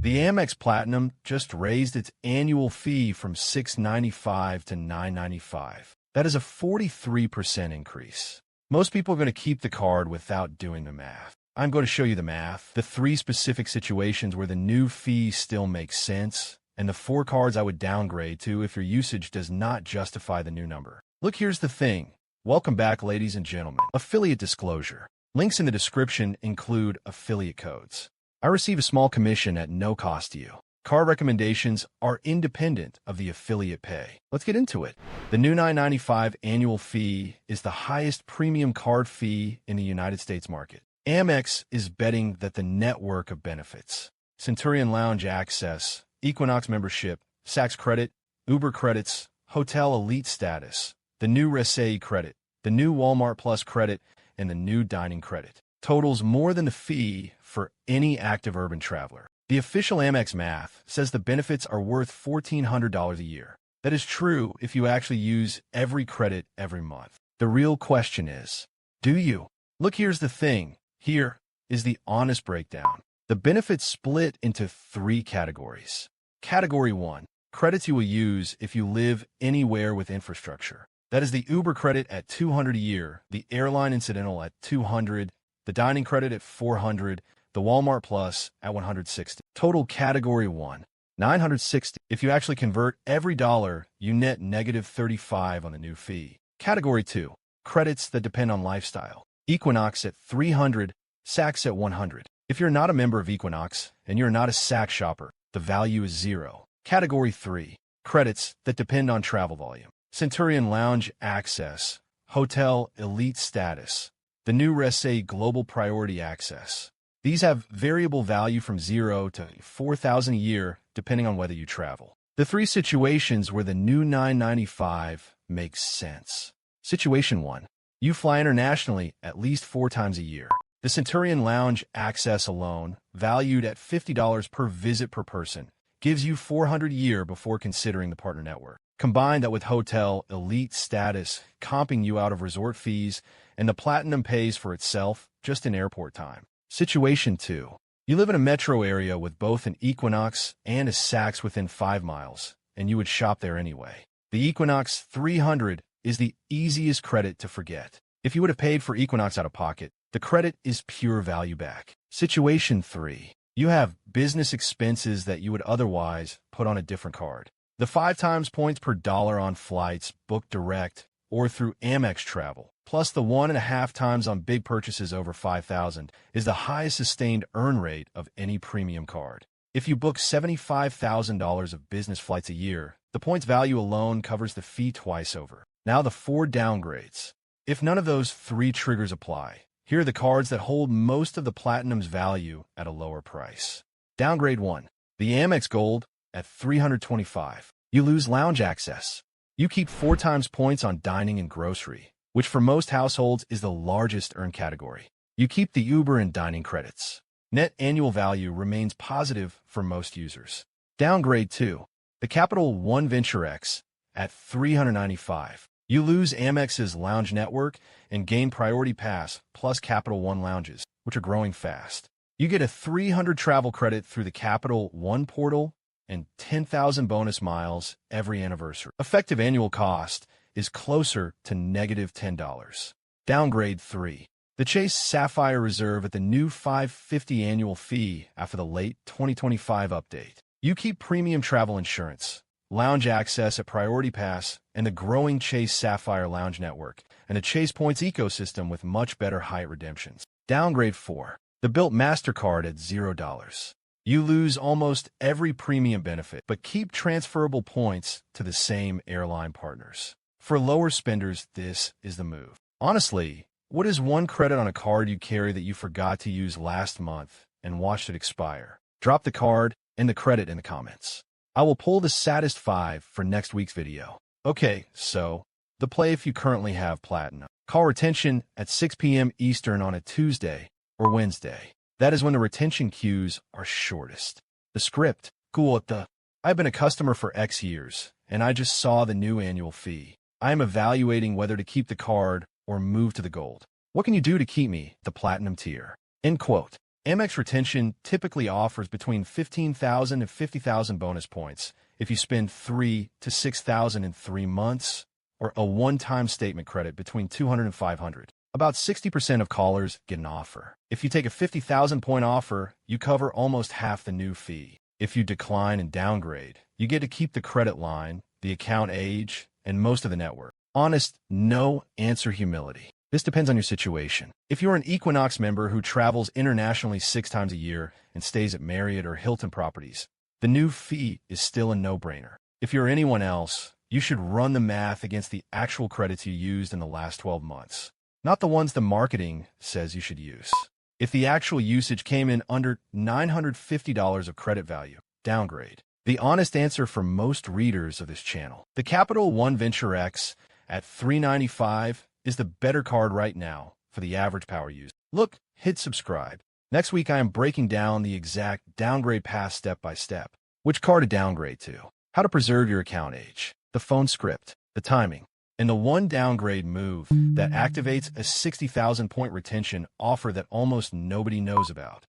The Amex Platinum just raised its annual fee from $6.95 to $9.95. That is a 43% increase. Most people are going to keep the card without doing the math. I'm going to show you the math, the 3 specific situations where the new fee still makes sense, and the 4 cards I would downgrade to if your usage does not justify the new number. Look, here's the thing. Welcome back, ladies and gentlemen. Affiliate disclosure. Links in the description include affiliate codes. I receive a small commission at no cost to you. Card recommendations are independent of the affiliate pay. Let's get into it. The new $9.95 annual fee is the highest premium card fee in the United States market. Amex is betting that the network of benefits, Centurion Lounge access, Equinox membership, Saks credit, Uber credits, Hotel Elite status, the new Resay credit, the new Walmart Plus credit, and the new dining credit totals more than the fee for any active urban traveler. The official Amex math says the benefits are worth $1,400 a year. That is true if you actually use every credit every month. The real question is, do you? Look, here's the thing. Here is the honest breakdown. The benefits split into 3 categories. Category 1, credits you will use if you live anywhere with infrastructure. That is the Uber credit at $200 a year, the airline incidental at $200, the dining credit at $400, the Walmart Plus at $160. Total Category 1, $960. If you actually convert every dollar, you net -$35 on the new fee. Category 2, credits that depend on lifestyle. Equinox at $300, Saks at $100. If you're not a member of Equinox and you're not a Saks shopper, the value is 0. Category 3, credits that depend on travel volume. Centurion Lounge access, Hotel Elite status, the new Resay Global Priority access. These have variable value from 0 to $4,000 a year, depending on whether you travel. The 3 situations where the new $9.95 makes sense. Situation 1. You fly internationally at least 4 times a year. The Centurion Lounge access alone, valued at $50 per visit per person, gives you $400 a year before considering the partner network. Combine that with Hotel Elite status, comping you out of resort fees, and the Platinum pays for itself just in airport time. Situation 2. You live in a metro area with both an Equinox and a Saks within 5 miles, and you would shop there anyway. The Equinox 300 is the easiest credit to forget. If you would have paid for Equinox out of pocket, the credit is pure value back. Situation 3. You have business expenses that you would otherwise put on a different card. The 5 times points per dollar on flights booked direct or through Amex Travel, plus the 1.5 times on big purchases over $5,000, is the highest sustained earn rate of any premium card. If you book $75,000 of business flights a year, the points value alone covers the fee twice over. Now the 4 downgrades. If none of those 3 triggers apply, here are the cards that hold most of the Platinum's value at a lower price. Downgrade 1. The Amex Gold at $325. You lose lounge access. You keep 4 times points on dining and grocery, which for most households is the largest earn category. You keep the Uber and dining credits. Net annual value remains positive for most users. Downgrade 2. The Capital One Venture X at $395. You lose Amex's lounge network and gain Priority Pass plus Capital One lounges, which are growing fast. You get a 300 travel credit through the Capital One portal and 10,000 bonus miles every anniversary. Effective annual cost is closer to -$10. Downgrade 3. The Chase Sapphire Reserve at the new $550 annual fee after the late 2025 update. You keep premium travel insurance, lounge access at Priority Pass, and the growing Chase Sapphire Lounge Network, and a Chase Points ecosystem with much better Hyatt redemptions. Downgrade 4. The Bilt MasterCard at $0. You lose almost every premium benefit, but keep transferable points to the same airline partners. For lower spenders, this is the move. Honestly, what is one credit on a card you carry that you forgot to use last month and watched it expire? Drop the card and the credit in the comments. I will pull the saddest 5 for next week's video. Okay, so the play if you currently have Platinum. Call retention at 6 p.m. Eastern on a Tuesday or Wednesday. That is when the retention queues are shortest. The script. Cool at the. I've been a customer for X years, and I just saw the new annual fee. I am evaluating whether to keep the card or move to the gold. What can you do to keep me the Platinum tier? End quote. Amex retention typically offers between 15,000 and 50,000 bonus points if you spend 3 to 6,000 in 3 months, or a one-time statement credit between 200 and 500. About 60% of callers get an offer. If you take a 50,000-point offer, you cover almost half the new fee. If you decline and downgrade, you get to keep the credit line, the account age, and most of the network. Honest, no answer humility. This depends on your situation. If you're an Equinox member who travels internationally 6 times a year and stays at Marriott or Hilton properties, the new fee is still a no-brainer. If you're anyone else, you should run the math against the actual credits you used in the last 12 months, not the ones the marketing says you should use. If the actual usage came in under $950 of credit value, downgrade. The honest answer for most readers of this channel. The Capital One Venture X at $395 is the better card right now for the average power user. Look, hit subscribe. Next week, I am breaking down the exact downgrade path step by step. Which card to downgrade to, how to preserve your account age, the phone script, the timing, and the one downgrade move that activates a 60,000-point retention offer that almost nobody knows about.